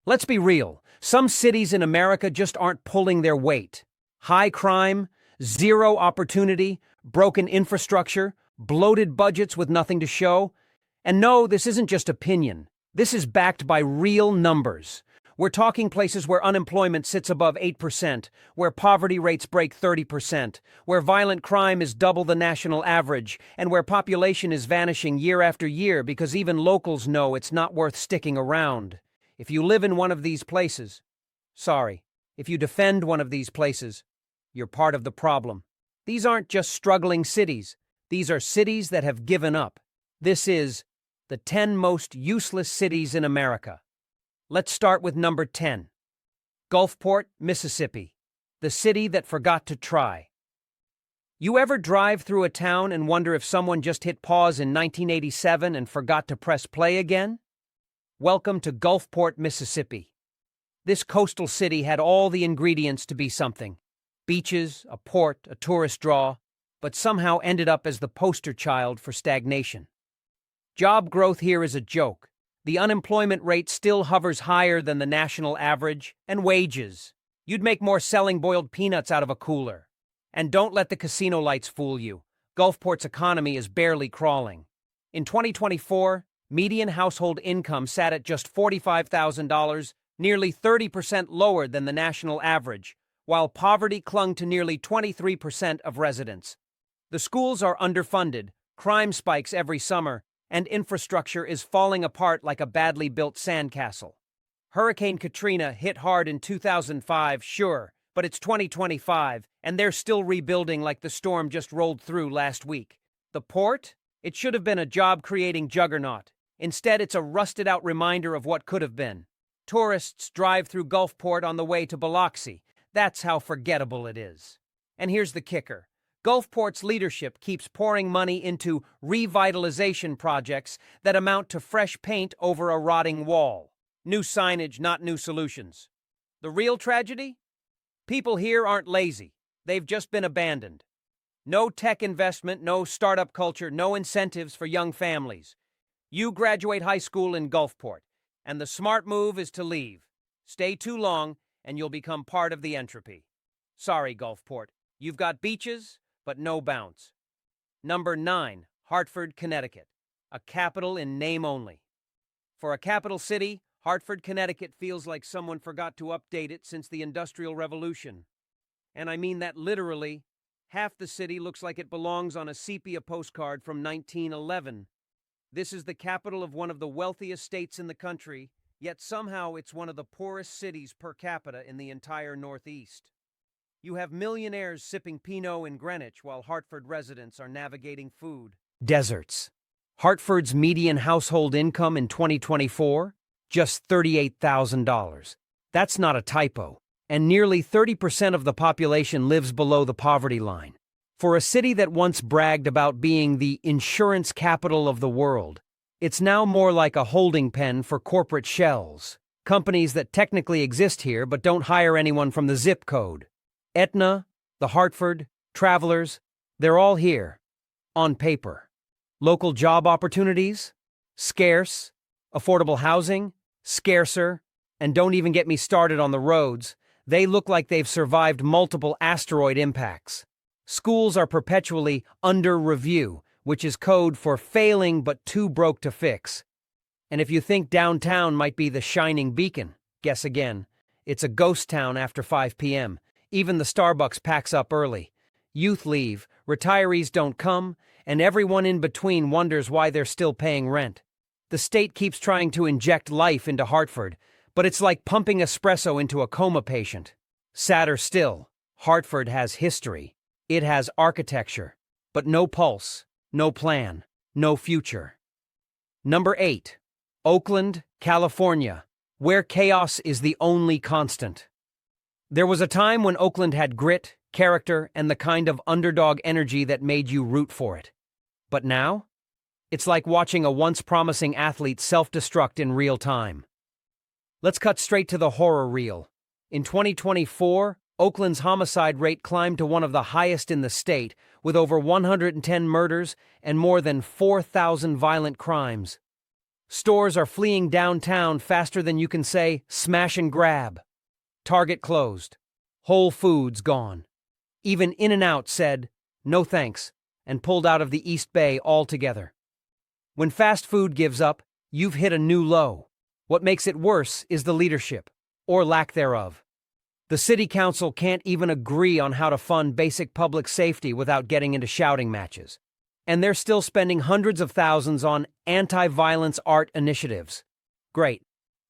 Let's be real. Some cities in America just aren't pulling their weight. High crime, zero opportunity, broken infrastructure, bloated budgets with nothing to show. And no, this isn't just opinion. This is backed by real numbers. We're talking places where unemployment sits above 8%, where poverty rates break 30%, where violent crime is double the national average, and where population is vanishing year after year because even locals know it's not worth sticking around. If you live in one of these places, if you defend one of these places, you're part of the problem. These aren't just struggling cities. These are cities that have given up. This is the 10 most useless cities in America. Let's start with number 10. Gulfport, Mississippi, the city that forgot to try. You ever drive through a town and wonder if someone just hit pause in 1987 and forgot to press play again? Welcome to Gulfport, Mississippi. This coastal city had all the ingredients to be something. Beaches, a port, a tourist draw, but somehow ended up as the poster child for stagnation. Job growth here is a joke. The unemployment rate still hovers higher than the national average, and wages. You'd make more selling boiled peanuts out of a cooler. And don't let the casino lights fool you. Gulfport's economy is barely crawling. In 2024, median household income sat at just $45,000, nearly 30% lower than the national average, while poverty clung to nearly 23% of residents. The schools are underfunded, crime spikes every summer, and infrastructure is falling apart like a badly built sandcastle. Hurricane Katrina hit hard in 2005, sure, but it's 2025, and they're still rebuilding like the storm just rolled through last week. The port? It should have been a job-creating juggernaut. Instead, it's a rusted-out reminder of what could have been. Tourists drive through Gulfport on the way to Biloxi. That's how forgettable it is. And here's the kicker. Gulfport's leadership keeps pouring money into revitalization projects that amount to fresh paint over a rotting wall. New signage, not new solutions. The real tragedy? People here aren't lazy. They've just been abandoned. No tech investment, no startup culture, no incentives for young families. You graduate high school in Gulfport, and the smart move is to leave. Stay too long, and you'll become part of the entropy. Sorry, Gulfport. You've got beaches, but no bounce. Number 9, Hartford, Connecticut, a capital in name only. For a capital city, Hartford, Connecticut feels like someone forgot to update it since the Industrial Revolution. And I mean that literally. Half the city looks like it belongs on a sepia postcard from 1911. This is the capital of one of the wealthiest states in the country, yet somehow it's one of the poorest cities per capita in the entire Northeast. You have millionaires sipping Pinot in Greenwich while Hartford residents are navigating food deserts. Hartford's median household income in 2024? Just $38,000. That's not a typo. And nearly 30% of the population lives below the poverty line. For a city that once bragged about being the insurance capital of the world, it's now more like a holding pen for corporate shells. Companies that technically exist here but don't hire anyone from the zip code. Aetna, the Hartford, Travelers, they're all here. On paper. Local job opportunities? Scarce. Affordable housing? Scarcer. And don't even get me started on the roads. They look like they've survived multiple asteroid impacts. Schools are perpetually under review, which is code for failing but too broke to fix. And if you think downtown might be the shining beacon, guess again. It's a ghost town after 5 p.m. Even the Starbucks packs up early. Youth leave, retirees don't come, and everyone in between wonders why they're still paying rent. The state keeps trying to inject life into Hartford, but it's like pumping espresso into a coma patient. Sadder still, Hartford has history. It has architecture, but no pulse, no plan, no future. Number 8. Oakland, California, where chaos is the only constant. There was a time when Oakland had grit, character, and the kind of underdog energy that made you root for it. But now? It's like watching a once promising athlete self-destruct in real time. Let's cut straight to the horror reel. In 2024, Oakland's homicide rate climbed to one of the highest in the state, with over 110 murders and more than 4,000 violent crimes. Stores are fleeing downtown faster than you can say, smash and grab. Target closed. Whole Foods gone. Even In-N-Out said, no thanks, and pulled out of the East Bay altogether. When fast food gives up, you've hit a new low. What makes it worse is the leadership, or lack thereof. The city council can't even agree on how to fund basic public safety without getting into shouting matches. And they're still spending hundreds of thousands on anti-violence art initiatives. Great.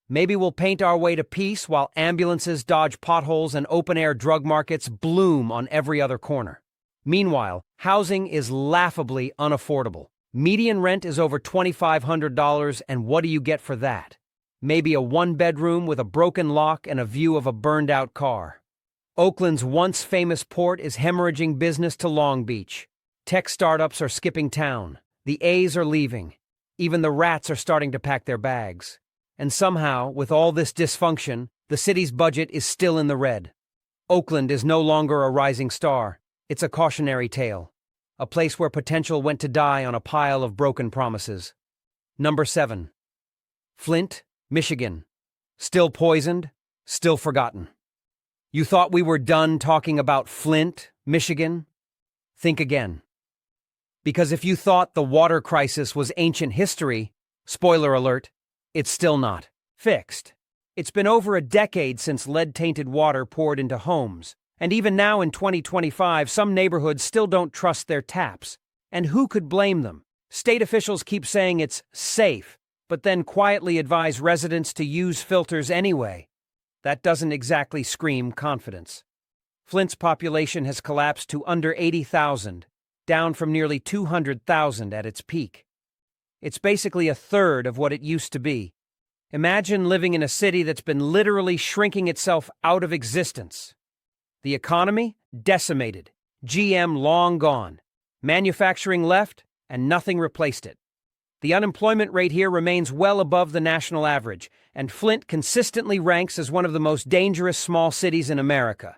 Maybe we'll paint our way to peace while ambulances dodge potholes and open-air drug markets bloom on every other corner. Meanwhile, housing is laughably unaffordable. Median rent is over $2,500, and what do you get for that? Maybe a one-bedroom with a broken lock and a view of a burned-out car. Oakland's once famous port is hemorrhaging business to Long Beach. Tech startups are skipping town. The A's are leaving. Even the rats are starting to pack their bags. And somehow, with all this dysfunction, the city's budget is still in the red. Oakland is no longer a rising star. It's a cautionary tale. A place where potential went to die on a pile of broken promises. Number 7. Flint, Michigan. Still poisoned, still forgotten. You thought we were done talking about Flint, Michigan? Think again. Because if you thought the water crisis was ancient history, spoiler alert, it's still not fixed. It's been over a decade since lead-tainted water poured into homes, and even now in 2025, some neighborhoods still don't trust their taps. And who could blame them? State officials keep saying it's safe, but then quietly advise residents to use filters anyway. That doesn't exactly scream confidence. Flint's population has collapsed to under 80,000, down from nearly 200,000 at its peak. It's basically a third of what it used to be. Imagine living in a city that's been literally shrinking itself out of existence. The economy? Decimated. GM long gone. Manufacturing left, and nothing replaced it. The unemployment rate here remains well above the national average, and Flint consistently ranks as one of the most dangerous small cities in America.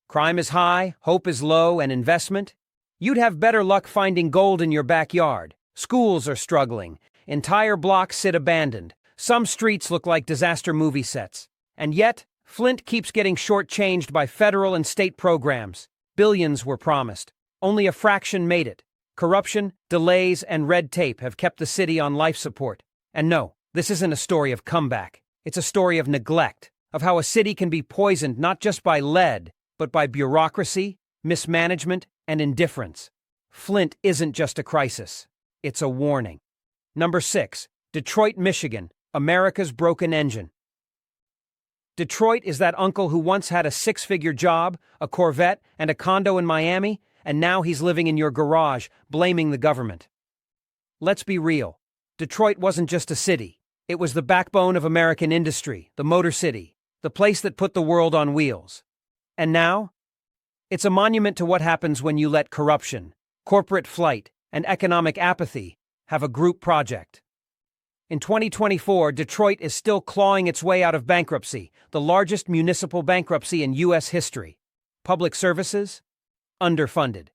Crime is high, hope is low, and investment? You'd have better luck finding gold in your backyard. Schools are struggling. Entire blocks sit abandoned. Some streets look like disaster movie sets. And yet, Flint keeps getting shortchanged by federal and state programs. Billions were promised. Only a fraction made it. Corruption, delays, and red tape have kept the city on life support. And no, this isn't a story of comeback. It's a story of neglect, of how a city can be poisoned not just by lead, but by bureaucracy, mismanagement, and indifference. Flint isn't just a crisis. It's a warning. Number 6. Detroit, Michigan, America's broken engine. Detroit is that uncle who once had a 6-figure job, a Corvette, and a condo in Miami, and now he's living in your garage, blaming the government. Let's be real. Detroit wasn't just a city. It was the backbone of American industry, the Motor City, the place that put the world on wheels. And now? It's a monument to what happens when you let corruption, corporate flight, and economic apathy have a group project. In 2024, Detroit is still clawing its way out of bankruptcy, the largest municipal bankruptcy in U.S. history. Public services? Underfunded.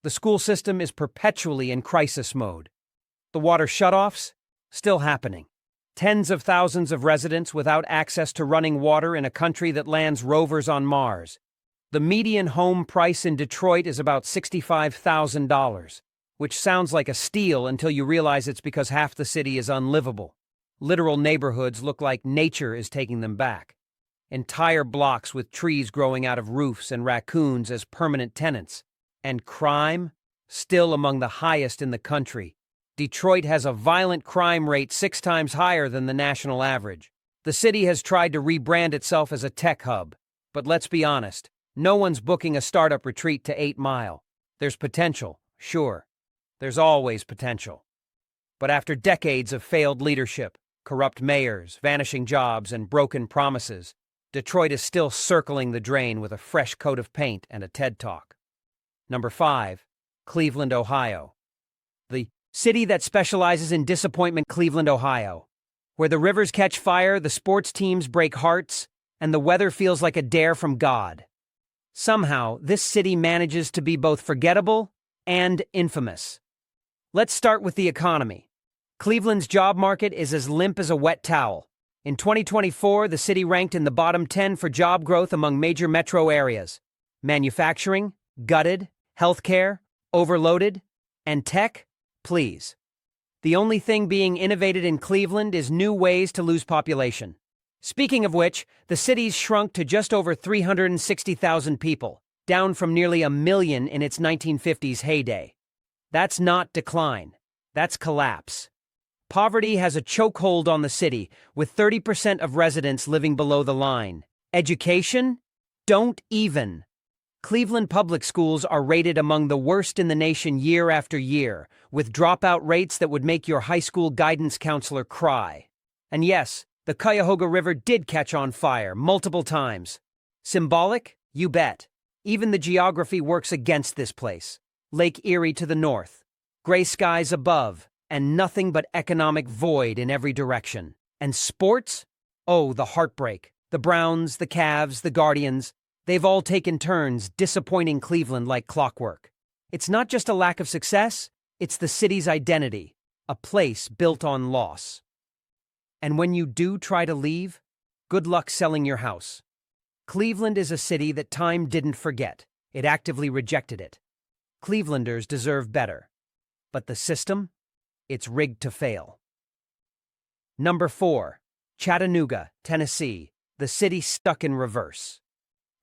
The school system is perpetually in crisis mode. The water shutoffs? Still happening. Tens of thousands of residents without access to running water in a country that lands rovers on Mars. The median home price in Detroit is about $65,000, which sounds like a steal until you realize it's because half the city is unlivable. Literal neighborhoods look like nature is taking them back. Entire blocks with trees growing out of roofs and raccoons as permanent tenants. And crime? Still among the highest in the country. Detroit has a violent crime rate 6 times higher than the national average. The city has tried to rebrand itself as a tech hub. But let's be honest, no one's booking a startup retreat to 8 Mile. There's potential, sure. There's always potential. But after decades of failed leadership, corrupt mayors, vanishing jobs, and broken promises, Detroit is still circling the drain with a fresh coat of paint and a TED Talk. Number 5. Cleveland, Ohio. The city that specializes in disappointment, Cleveland, Ohio. Where the rivers catch fire, the sports teams break hearts, and the weather feels like a dare from God. Somehow, this city manages to be both forgettable and infamous. Let's start with the economy. Cleveland's job market is as limp as a wet towel. In 2024, the city ranked in the bottom 10 for job growth among major metro areas. Manufacturing, gutted, healthcare, overloaded, and tech, please. The only thing being innovated in Cleveland is new ways to lose population. Speaking of which, the city's shrunk to just over 360,000 people, down from nearly 1 million in its 1950s heyday. That's not decline. That's collapse. Poverty has a chokehold on the city, with 30% of residents living below the line. Education? Don't even. Cleveland public schools are rated among the worst in the nation year after year, with dropout rates that would make your high school guidance counselor cry. And yes, the Cuyahoga River did catch on fire multiple times. Symbolic? You bet. Even the geography works against this place. Lake Erie to the north, gray skies above, and nothing but economic void in every direction. And sports? Oh, the heartbreak. The Browns, the Cavs, the Guardians, they've all taken turns disappointing Cleveland like clockwork. It's not just a lack of success, it's the city's identity, a place built on loss. And when you do try to leave, good luck selling your house. Cleveland is a city that time didn't forget. It actively rejected it. Clevelanders deserve better. But the system? It's rigged to fail. Number 4. Chattanooga, Tennessee, the city stuck in reverse.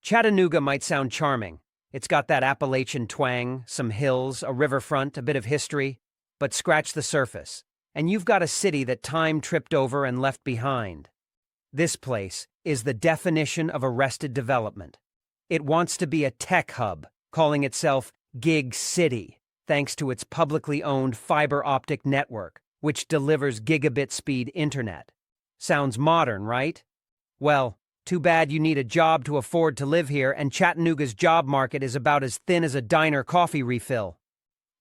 Chattanooga might sound charming. It's got that Appalachian twang, some hills, a riverfront, a bit of history. But scratch the surface, and you've got a city that time tripped over and left behind. This place is the definition of arrested development. It wants to be a tech hub, calling itself Gig City, thanks to its publicly owned fiber optic network, which delivers gigabit speed internet. Sounds modern, right? Well, too bad you need a job to afford to live here, and Chattanooga's job market is about as thin as a diner coffee refill.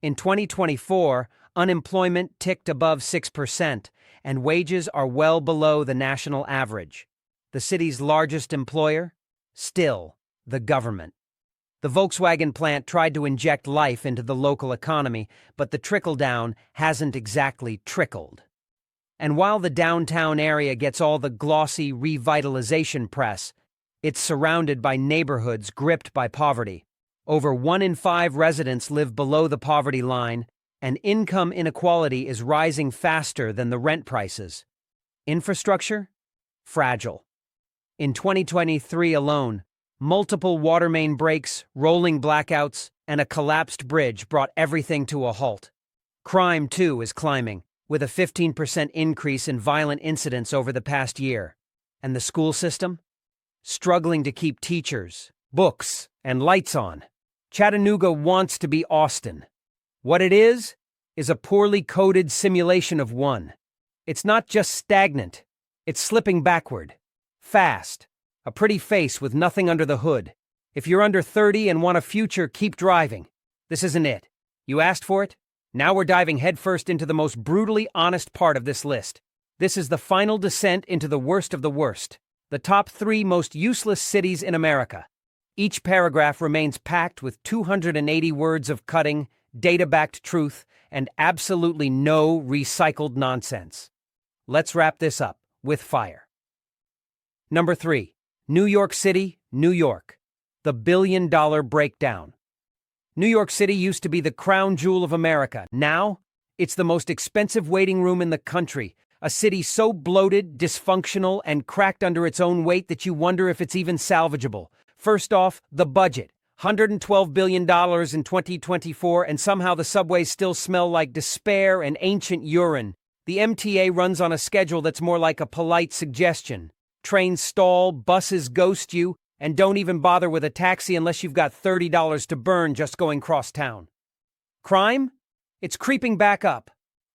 In 2024, unemployment ticked above 6%, and wages are well below the national average. The city's largest employer? Still, the government. The Volkswagen plant tried to inject life into the local economy, but the trickle-down hasn't exactly trickled. And while the downtown area gets all the glossy revitalization press, it's surrounded by neighborhoods gripped by poverty. Over 1 in 5 residents live below the poverty line, and income inequality is rising faster than the rent prices. Infrastructure? Fragile. In 2023 alone, multiple water main breaks, rolling blackouts, and a collapsed bridge brought everything to a halt. Crime, too, is climbing, with a 15% increase in violent incidents over the past year. And the school system? Struggling to keep teachers, books, and lights on. Chattanooga wants to be Austin. What it is a poorly coded simulation of one. It's not just stagnant, it's slipping backward. Fast. A pretty face with nothing under the hood. If you're under 30 and want a future, keep driving. This isn't it. You asked for it? Now we're diving headfirst into the most brutally honest part of this list. This is the final descent into the worst of the worst. The top 3 most useless cities in America. Each paragraph remains packed with 280 words of cutting, data-backed truth, and absolutely no recycled nonsense. Let's wrap this up with fire. Number 3. New York City, New York. The billion-dollar breakdown. New York City used to be the crown jewel of America. Now, it's the most expensive waiting room in the country. A city so bloated, dysfunctional, and cracked under its own weight that you wonder if it's even salvageable. First off, the budget. $112 billion in 2024, and somehow the subways still smell like despair and ancient urine. The MTA runs on a schedule that's more like a polite suggestion. Trains stall, buses ghost you, and don't even bother with a taxi unless you've got $30 to burn just going cross town. Crime? It's creeping back up.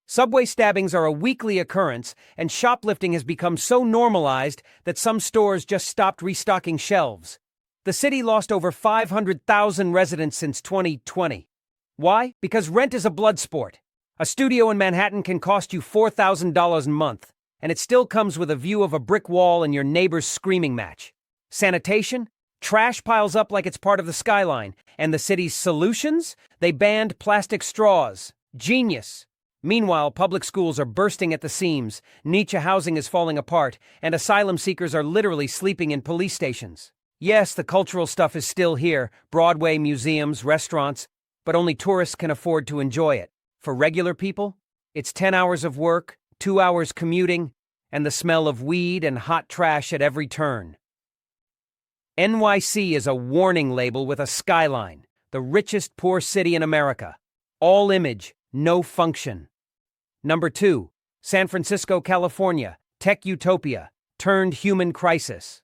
Subway stabbings are a weekly occurrence, and shoplifting has become so normalized that some stores just stopped restocking shelves. The city lost over 500,000 residents since 2020. Why? Because rent is a blood sport. A studio in Manhattan can cost you $4,000 a month, and it still comes with a view of a brick wall and your neighbor's screaming match. Sanitation? Trash piles up like it's part of the skyline. And the city's solutions? They banned plastic straws. Genius. Meanwhile, public schools are bursting at the seams, niche housing is falling apart, and asylum seekers are literally sleeping in police stations. Yes, the cultural stuff is still here, Broadway, museums, restaurants, but only tourists can afford to enjoy it. For regular people, it's 10 hours of work, 2 hours commuting, and the smell of weed and hot trash at every turn. NYC is a warning label with a skyline, the richest poor city in America. All image, no function. Number 2, San Francisco, California, tech utopia, turned human crisis.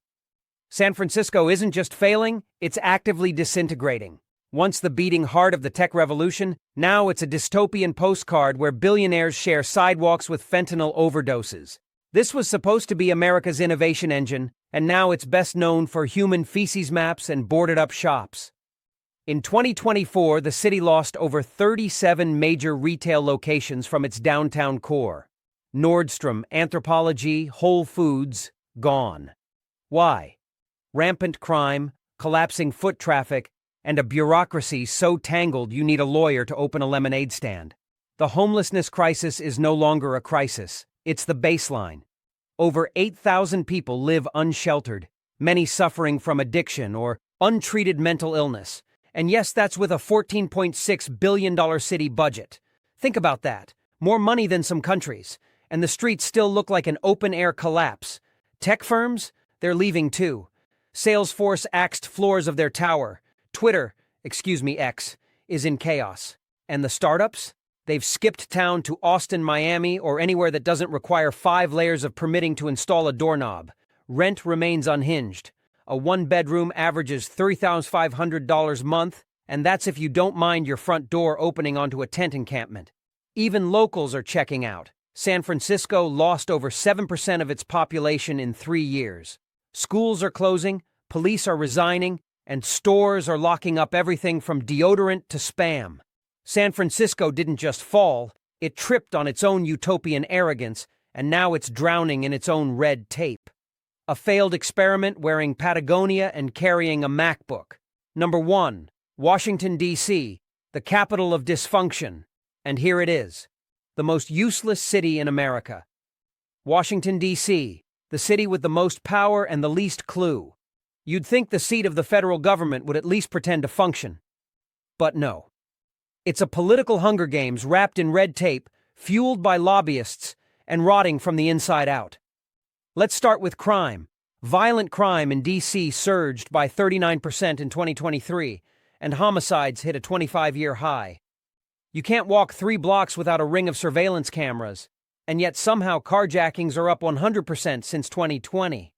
San Francisco isn't just failing, it's actively disintegrating. Once the beating heart of the tech revolution, now it's a dystopian postcard where billionaires share sidewalks with fentanyl overdoses. This was supposed to be America's innovation engine, and now it's best known for human feces maps and boarded-up shops. In 2024, the city lost over 37 major retail locations from its downtown core. Nordstrom, Anthropologie, Whole Foods, gone. Why? Rampant crime, collapsing foot traffic, and a bureaucracy so tangled you need a lawyer to open a lemonade stand. The homelessness crisis is no longer a crisis, it's the baseline. Over 8,000 people live unsheltered, many suffering from addiction or untreated mental illness. And yes, that's with a $14.6 billion city budget. Think about that. More money than some countries. And the streets still look like an open-air collapse. Tech firms? They're leaving too. Salesforce axed floors of their tower. Twitter, X, is in chaos. And the startups? They've skipped town to Austin, Miami, or anywhere that doesn't require 5 layers of permitting to install a doorknob. Rent remains unhinged. A one-bedroom averages $3,500 a month, and that's if you don't mind your front door opening onto a tent encampment. Even locals are checking out. San Francisco lost over 7% of its population in 3 years. Schools are closing, police are resigning, and stores are locking up everything from deodorant to Spam. San Francisco didn't just fall, it tripped on its own utopian arrogance, and now it's drowning in its own red tape. A failed experiment wearing Patagonia and carrying a MacBook. Number 1, Washington, D.C., the capital of dysfunction. And here it is, the most useless city in America. Washington, D.C., the city with the most power and the least clue. You'd think the seat of the federal government would at least pretend to function. But no. It's a political Hunger Games wrapped in red tape, fueled by lobbyists, and rotting from the inside out. Let's start with crime. Violent crime in D.C. surged by 39% in 2023, and homicides hit a 25-year high. You can't walk 3 blocks without a ring of surveillance cameras, and yet somehow carjackings are up 100% since 2020.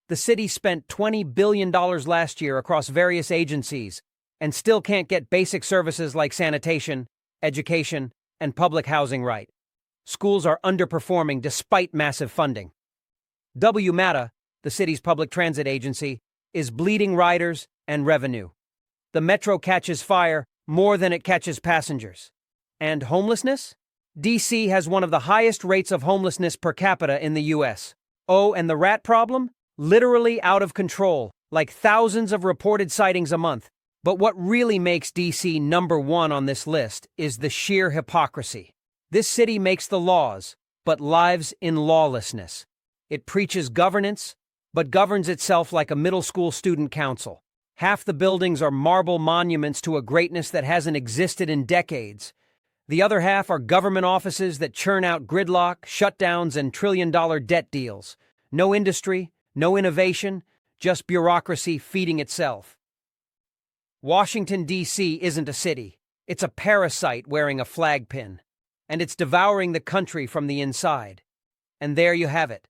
The city spent $20 billion last year across various agencies, and still can't get basic services like sanitation, education, and public housing right. Schools are underperforming despite massive funding. WMATA, the city's public transit agency, is bleeding riders and revenue. The metro catches fire more than it catches passengers. And homelessness? D.C. has one of the highest rates of homelessness per capita in the U.S. Oh, and the rat problem? Literally out of control, like thousands of reported sightings a month. But what really makes D.C. number 1 on this list is the sheer hypocrisy. This city makes the laws, but lives in lawlessness. It preaches governance, but governs itself like a middle school student council. Half the buildings are marble monuments to a greatness that hasn't existed in decades. The other half are government offices that churn out gridlock, shutdowns, and trillion-dollar debt deals. No industry, no innovation, just bureaucracy feeding itself. Washington, D.C. isn't a city. It's a parasite wearing a flag pin. And it's devouring the country from the inside. And there you have it.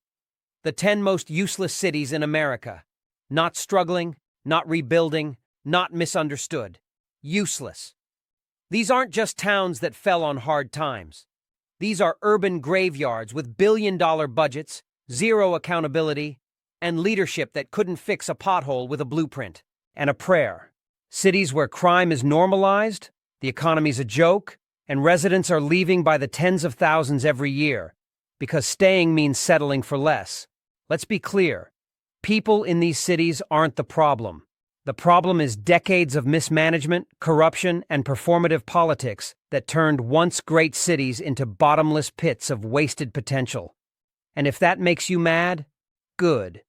The 10 most useless cities in America. Not struggling, not rebuilding, not misunderstood. Useless. These aren't just towns that fell on hard times. These are urban graveyards with billion-dollar budgets, zero accountability, and leadership that couldn't fix a pothole with a blueprint and a prayer. Cities where crime is normalized, the economy's a joke, and residents are leaving by the tens of thousands every year, because staying means settling for less. Let's be clear. People in these cities aren't the problem. The problem is decades of mismanagement, corruption, and performative politics that turned once great cities into bottomless pits of wasted potential. And if that makes you mad, good.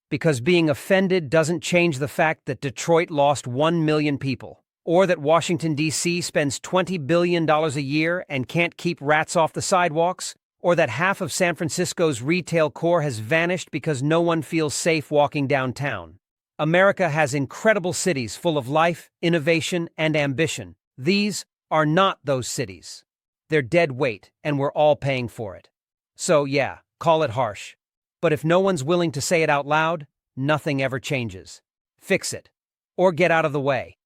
Because being offended doesn't change the fact that Detroit lost 1 million people, or that Washington, D.C. spends $20 billion a year and can't keep rats off the sidewalks, or that half of San Francisco's retail core has vanished because no one feels safe walking downtown. America has incredible cities full of life, innovation, and ambition. These are not those cities. They're dead weight, and we're all paying for it. So yeah, call it harsh. But if no one's willing to say it out loud, nothing ever changes. Fix it. Or get out of the way.